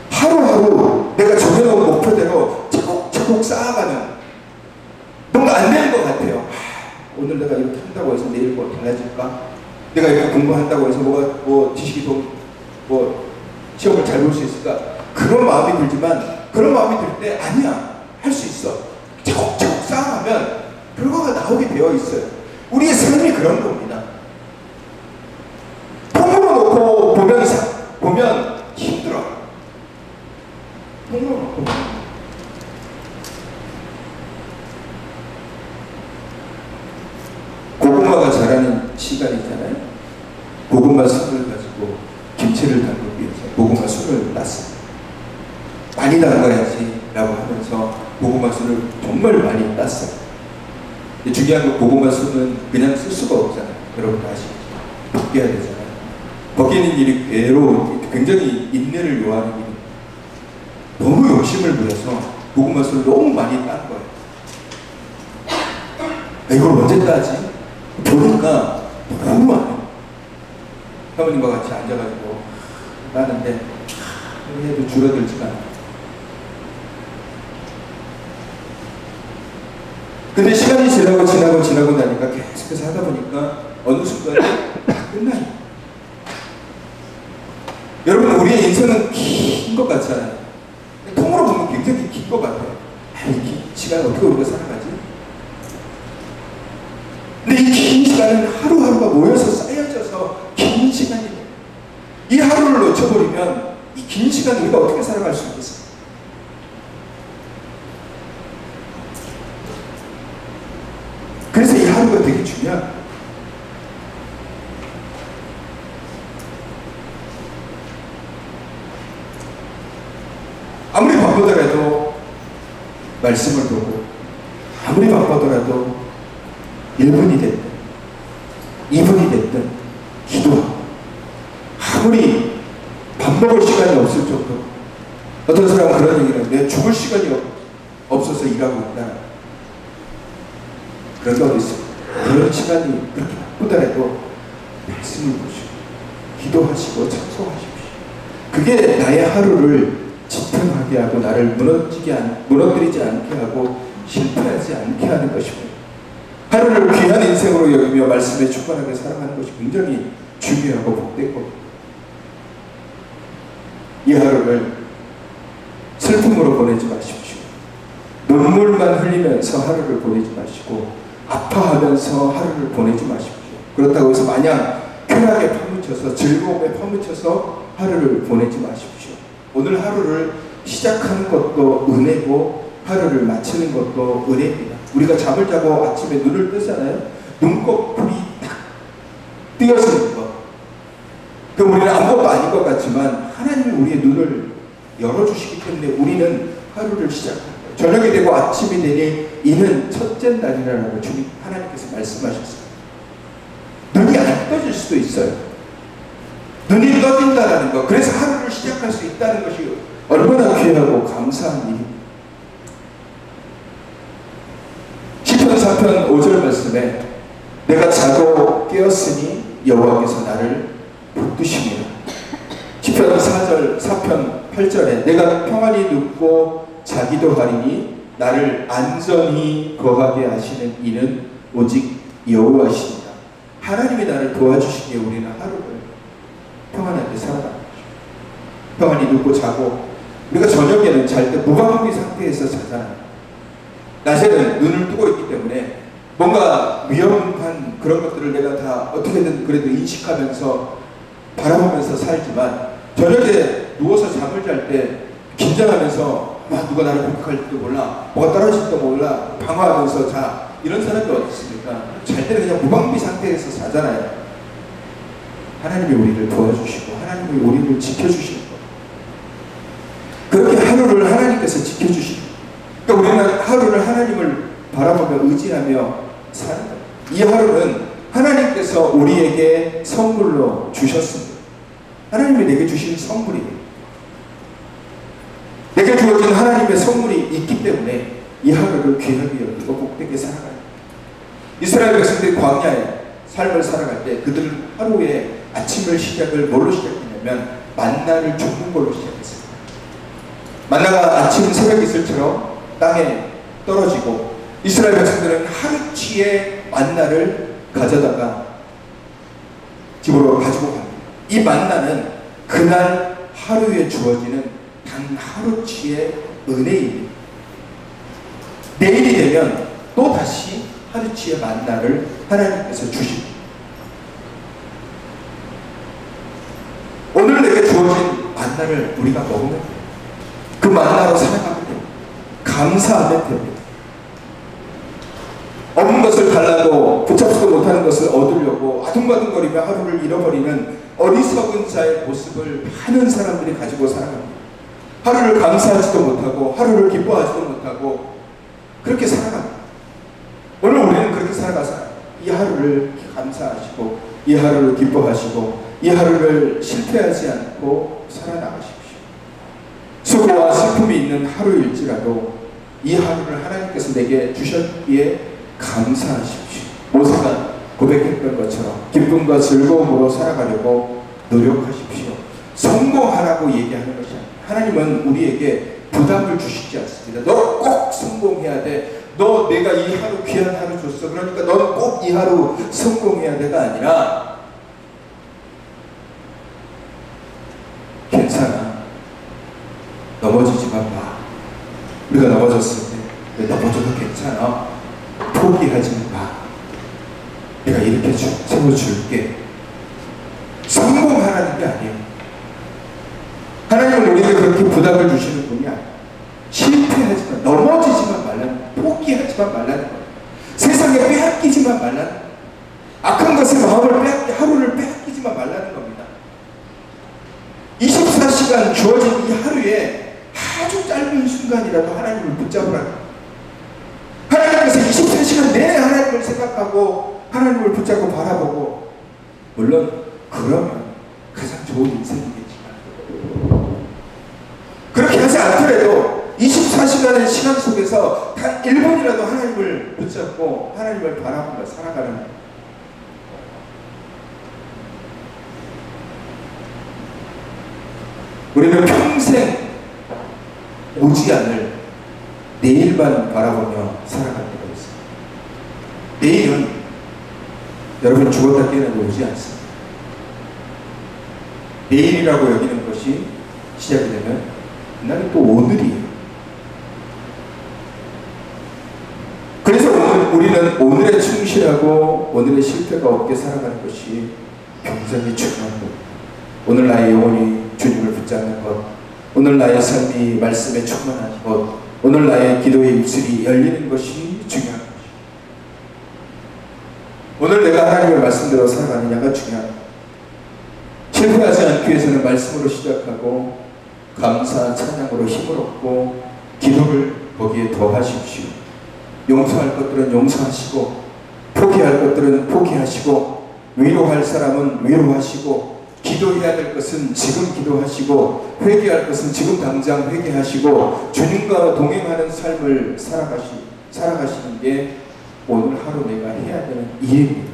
하루하루 내가 정해놓은 목표대로 차곡차곡 쌓아가는 뭔가 안 되는 것 같아요. 오늘 내가 이렇게 한다고 해서 내일 뭐 달라질까? 내가 이렇게 공부한다고 해서 뭐 지식이 뭐 시험을 잘 볼 수 있을까? 그런 마음이 들지만 그런 마음이 들 때 아니야. 할 수 있어. 차곡차곡 쌓아가면 결과가 나오게 되어 있어요. 우리의 삶이 그런 겁니다. 통으로 놓고 보면 힘들어. 통으로 놓고 고구마가 자라는 시간이잖아요. 고구마 순을 가지고 김치를 담그기 위해서 고구마 순을 땄어요. 많이 담가야지 라고 하면서 고구마 순을 정말 많이 땄어요. 중요한 건 고구마 순은 그냥 쓸 수가 없잖아요. 여러분 아시죠? 벗겨야 되잖아요. 벗기는 일이 굉장히 인내를 요하는 일입니다. 너무 욕심을 부려서 고구마 순을 너무 많이 딴 거예요. 이걸 언제 따지? 보니까 너무 안 해요. 사모님과 같이 앉아가지고 따는데 해도 줄어들지가 않아요. 근데 시간이 지나고 나니까 계속해서 하다 보니까 어느 순간에 끝나요. 여러분 우리의 인생은 긴 것 같잖아요. 통으로 보면 굉장히 긴 것 같아요. 이 시간 어떻게 우리가 살아가지? 근데 이 긴 시간은 하루하루가 모여서 쌓여져서 긴 시간이에요. 이 하루를 놓쳐버리면 이 긴 시간 우리가 어떻게 살아갈 수 있겠어요? 그래서 이 하루가 되게 중요해요. 아무리 바쁘더라도 말씀을 보고 아무리 바쁘더라도 1분이 됐든 2분이 됐든 기도하고 아무리 밥 먹을 시간이 없을 정도 어떤 사람은 그런 얘기를 해요. 내가 죽을 시간이 없어서 일하고 있다. 그런 게 어디 있어요? 그런 시간이 그렇게 바쁘더라도 말씀을 보시고 기도하시고 찬송하십시오. 그게 나의 하루를 지탱하게 하고 나를 무너뜨리지 않게 하고 실패하지 않게 하는 것입니다. 하루를 귀한 인생으로 여기며 말씀에 충만하게 살아가는 것이 굉장히 중요하고 복된 겁니다. 이 하루를 슬픔으로 보내지 마십시오. 눈물만 흘리면서 하루를 보내지 마시고 아파하면서 하루를 보내지 마십시오. 그렇다고 해서 마냥 쾌락에 파묻혀서 즐거움에 파묻혀서 하루를 보내지 마십시오. 오늘 하루를 시작하는 것도 은혜고 하루를 마치는 것도 은혜입니다. 우리가 잠을 자고 아침에 눈을 뜨잖아요. 눈꺼풀이 딱 뜨여지는 것. 그럼 우리는 아무것도 아닌 것 같지만 하나님이 우리의 눈을 열어주시기 때문에 우리는 하루를 시작합니다. 저녁이 되고 아침이 되니 이는 첫째 날이라고 주님 하나님께서 말씀하셨어요. 눈이 안 떠질 수도 있어요. 눈이 떠진다는 것. 그래서 하루를 시작할 수 있다는 것이 얼마나 귀하고 감사한 일입니다. 시편 4편 5절 말씀에 내가 자고 깨었으니 여호와께서 나를 붙드심이라. 시편 4편 8절에 내가 평안히 눕고 자기도 하리니 나를 안전히 거하게 하시는 이는 오직 여호와시니라. 하나님이 나를 도와주시기에 우리는 하루를 평안하게 살아갑니다. 평안히 눕고 자고, 우리가 저녁에는 잘 때 무방비 상태에서 자잖아요. 낮에는 눈을 뜨고 있기 때문에 뭔가 위험한 그런 것들을 내가 다 어떻게든 그래도 인식하면서 바라보면서 살지만, 저녁에 누워서 잠을 잘 때 긴장하면서 누가 나를 공격할지도 몰라, 뭐가 떨어질지도 몰라, 방어하면서 자, 이런 사람이 어디 있습니까? 잘 때는 그냥 무방비 상태에서 자잖아요. 하나님이 우리를 도와주시고 하나님이 우리를 지켜주시는 거예요. 그렇게 하루를 하나님께서 지켜주시는 거예요. 그러니까 우리는 하루를 하나님을 바라보며 의지하며 사는 거예요. 이 하루는 하나님께서 우리에게 선물로 주셨습니다. 하나님이 내게 주신 선물이에요. 내게 주어진 하나님의 선물이 있기 때문에 이 하루를 귀하게 여기고 복되게 살아가요. 이스라엘 백성들이 광야에 삶을 살아갈 때 그들은 하루에 아침을 시작을 뭘로 시작했냐면 만나를 줍는 걸로 시작했어요. 만나가 아침 새벽 이슬처럼 땅에 떨어지고, 이스라엘 백성들은 하루치의 만나를 가져다가 집으로 가지고 갑니다. 이 만나는 그날 하루에 주어지는 단 하루치의 은혜입니다. 내일이 되면 또 다시 하루치의 만나를 하나님께서 주십니다. 오늘 내게 주어진 만나를 우리가 먹으면 돼요. 그 만나로 살아가면 됩니다. 감사하면 됩니다. 없는 것을 달라고 붙잡지도 못하는 것을 얻으려고 아둥바둥거리며 하루를 잃어버리는 어리석은 자의 모습을 많은 사람들이 가지고 살아갑니다. 하루를 감사하지도 못하고 하루를 기뻐하지도 못하고 그렇게 살아갑니다. 오늘 우리는 그렇게 살아가서 이 하루를 감사하시고 이 하루를 기뻐하시고 이 하루를 실패하지 않고 살아나가십시오. 수고와 슬픔이 있는 하루일지라도 이 하루를 하나님께서 내게 주셨기에 감사하십시오. 모세가 고백했던 것처럼 기쁨과 즐거움으로 살아가려고 노력하십시오. 성공하라고 얘기하는 것이 아닙니다. 하나님은 우리에게 부담을 주시지 않습니다. 너 꼭 성공해야 돼. 너 내가 이 하루 귀한 하루 줬어. 그러니까 너는 꼭 이 하루 성공해야 돼가 아니라, 괜찮아. 넘어지지만 마. 우리가 넘어졌을 때 넘어져도 괜찮아. 포기하지 마. 내가 이렇게 세워줄게. 성공하라는 게 아니에요. 하나님은 우리에게 그렇게 부담을 주시는 분이 아니에요. 실패하지만, 넘어지지만 말라는 거예요. 포기하지만 말라는 거예요. 세상에 빼앗기지만 말라는 거예요. 악한 것에 마음을 하루를 빼앗기지만 말라는 겁니다. 24시간 주어진 이 하루에 아주 짧은 순간이라도 하나님을 붙잡으라는 거예요. 하나님께서 24시간 내내 하나님을 생각하고 하나님을 붙잡고 바라보고, 물론 그러면 가장 좋은 인생이겠지만 그렇게 하지 않더라도 24시간의 시간 속에서 단 1분이라도 하나님을 붙잡고 하나님을 바라보며 살아가는, 우리는 평생 오지 않을 내일만 바라보며 살아가는 거가 있습니다. 내일은 여러분 죽었다 깨어나도 오지 않습니다. 내일이라고 여기는 것이 시작이 되면 그날은 또 오늘이에요. 그래서 우리는 오늘에 충실하고 오늘의 실패가 없게 살아가는 것이 굉장히 중요한 것. 오늘 나의 영혼이 주님을 붙잡는 것, 오늘 나의 삶이 말씀에 충만한 것, 오늘 나의 기도의 입술이 열리는 것이 중요한 것입니다. 오늘 내가 하나님의 말씀대로 살아가느냐가 중요합니다. 실패하지 않기 위해서는 말씀으로 시작하고 감사, 찬양으로 힘을 얻고 기도를 거기에 더하십시오. 용서할 것들은 용서하시고 포기할 것들은 포기하시고 위로할 사람은 위로하시고 기도해야 될 것은 지금 기도하시고 회개할 것은 지금 당장 회개하시고 주님과 동행하는 삶을 살아가시는 게 오늘 하루 내가 해야 되는 일입니다.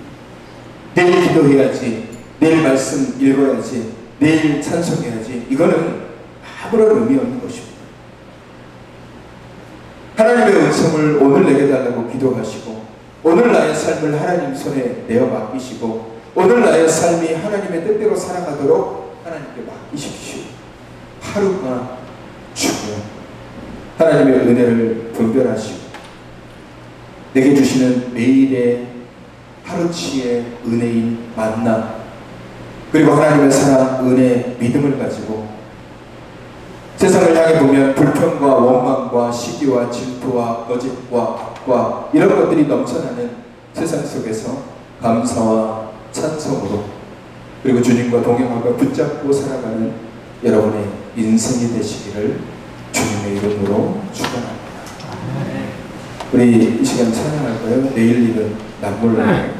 내일 기도해야지, 내일 말씀 읽어야지, 내일 찬송해야지, 이거는 아무런 의미 없는 것입니다. 하나님의 백성을 오늘 내게 달라고 기도하시고, 오늘 나의 삶을 하나님 손에 내어 맡기시고, 오늘 나의 삶이 하나님의 뜻대로 살아가도록 하나님께 맡기십시오. 하루가 주고 하나님의 은혜를 분별하시고 내게 주시는 매일의 하루치의 은혜인 만나, 그리고 하나님의 사랑, 은혜, 믿음을 가지고 세상을 향해 보면 불평과 원망과 시기와 질투와 거짓과 악과 이런 것들이 넘쳐나는 세상 속에서 감사와 찬송으로, 그리고 주님과 동행하고 붙잡고 살아가는 여러분의 인생이 되시기를 주님의 이름으로 축원합니다. 우리 이 시간 찬양할까요? 내일 일은 난 몰라요.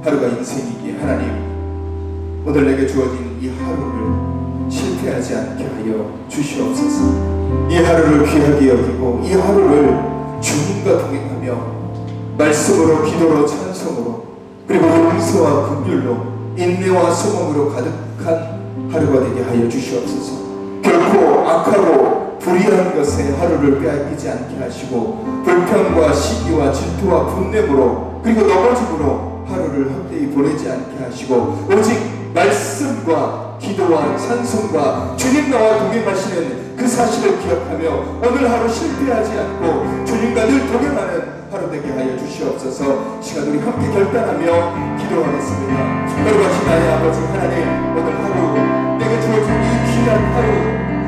하루가 인생이기에 하나님, 오늘 내게 주어진 이 하루를 실패하지 않게 하여 주시옵소서. 이 하루를 귀하게 여기고 이 하루를 주님과 동행하며 말씀으로, 기도로, 찬송으로, 그리고 용서와 긍휼로, 인내와 소망으로 가득한 하루가 되게 하여 주시옵소서. 결코 악하고 불의한 것에 하루를 빼앗기지 않게 하시고 불평과 시기와 질투와 분냄으로 그리고 넘어짐으로 하루를 헛되이 보내지 않게 하시고 오직 말씀과 기도와 찬송과 주님 나와 동행하시는 그 사실을 기억하며 오늘 하루 실패하지 않고 주님과 늘 동행하는 하루 되게 하여 주시옵소서. 시간 우리 함께 결단하며 기도하겠습니다. 걸어가신 나의 아버지 하나님, 오늘 하루 내게 주어진 이 귀한 하루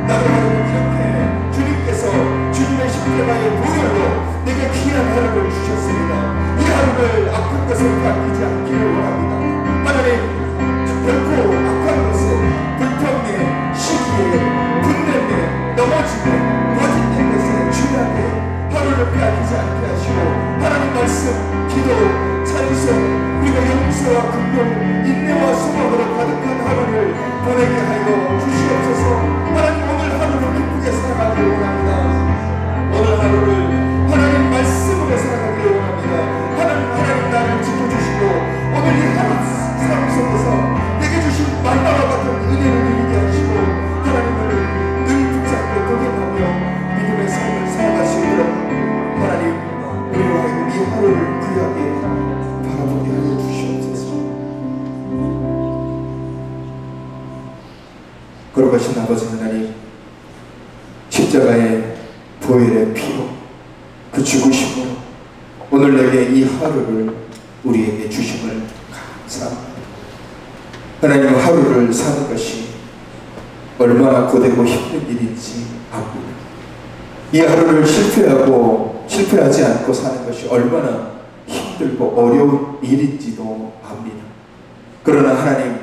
나를 이렇게 주님께서 주님의 십자가의 보혈로 내게 귀한 하루를 주셨습니다. 이 하루를 악한 것을 빼앗기지 않기를 원합니다. 하나님, 결코 악한 것에 불평에 시기에 분냄에 넘어지고 거짓된 것에 주의하게 하루를 빼앗기지 않게 하시고 하나님 말씀, 기도, 찬송 그리고 용서와 긍휼, 인내와 소망으로 가득한 하루를 보내게 하여 주시옵소서. 하나님, 오늘 하루를 기쁘게 살아가기를 원합니다. 오늘 하루를 하나님 말씀으로 살아가기를 원합니다. 하나님 나를 지켜주시고 오늘 이 하루 삶 속에서 내게 주신 만나와 같은 은혜를 누리게 하시고 하나님을 늘 붙잡고 동행하며 믿음의 삶을 살아가시도록 하나님 우리로 하여금 이 하루를 귀하게 바라보게 하여 주시옵소서. 걸어가신 아버지 하나님, 십자가의 보혈의 피로 그 죽으심으로 오늘 내게 이 하루를 우리에게 주심을 감사합니다. 하나님, 하루를 사는 것이 얼마나 고되고 힘든 일인지 압니다. 이 하루를 실패하지 않고 사는 것이 얼마나 힘들고 어려운 일인지도 압니다. 그러나 하나님,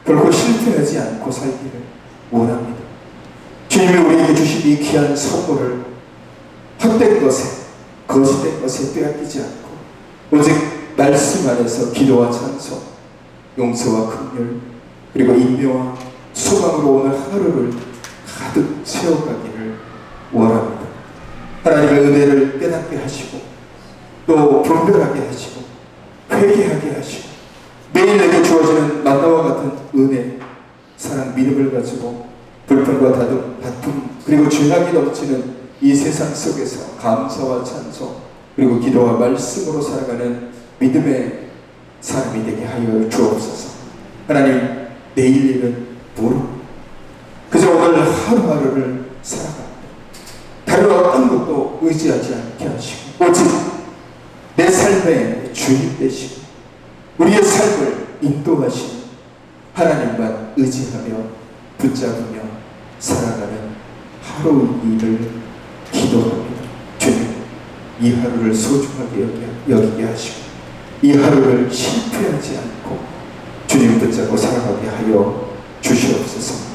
결코 실패하지 않고 살기를 원합니다. 주님이 우리에게 주신 이 귀한 선물을 헛된 것에 거짓된 것에 빼앗기지 않고 오직 말씀 안에서 기도와 찬송, 용서와 긍휼 그리고 인내와 소망으로 오늘 하루를 가득 채워가기를 원합니다. 하나님의 은혜를 깨닫게 하시고 또 분별하게 하시고 회개하게 하시고 매일 내게 주어지는 만나와 같은 은혜, 사랑, 믿음을 가지고 불평과 다툼 그리고 죄악이 넘치는 이 세상 속에서 감사와 찬송 그리고 기도와 말씀으로 살아가는 믿음의 사람이 되게 하여 주옵소서. 하나님, 내일 일은 모릅니다. 그저 오늘 하루하루를 살아갑니다. 다른 어떤 것도 의지하지 않게 하시고 오직 내 삶의 주인 되시고 우리의 삶을 인도하시는 하나님만 의지하며 붙잡으며 살아가는 하루이기를 기도합니다. 주님, 이 하루를 소중하게 여기게 하시고 이 하루를 실패하지 않고 주님 붙잡고 살아가게 하여 주시옵소서.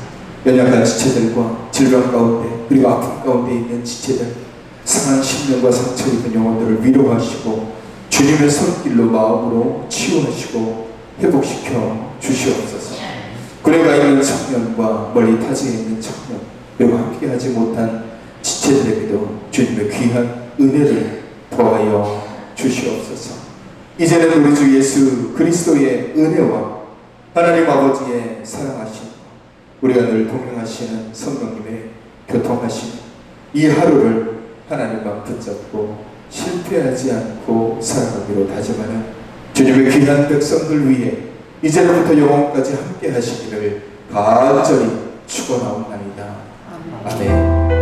연약한 지체들과 질병 가운데 그리고 아픔 가운데 있는 지체들, 상한 심령과 상처 입은 영혼들을 위로하시고 주님의 손길로 마음으로 치유하시고 회복시켜 주시옵소서. 고뇌가 있는 청년과 멀리 타지에 있는 청년 그리고 함께하지 못한 지체들에게도 주님의 귀한 은혜를 더하여 주시옵소서. 이제는 우리 주 예수 그리스도의 은혜와 하나님 아버지의 사랑하심, 우리가 늘 동행하시는 성령님의 교통하심, 이 하루를 하나님만 붙잡고 실패하지 않고 살아가기로 다짐하는 주님의 귀한 백성들 위해 이제부터 영원까지 함께 하시기를 간절히 축원하옵나이다. 아멘.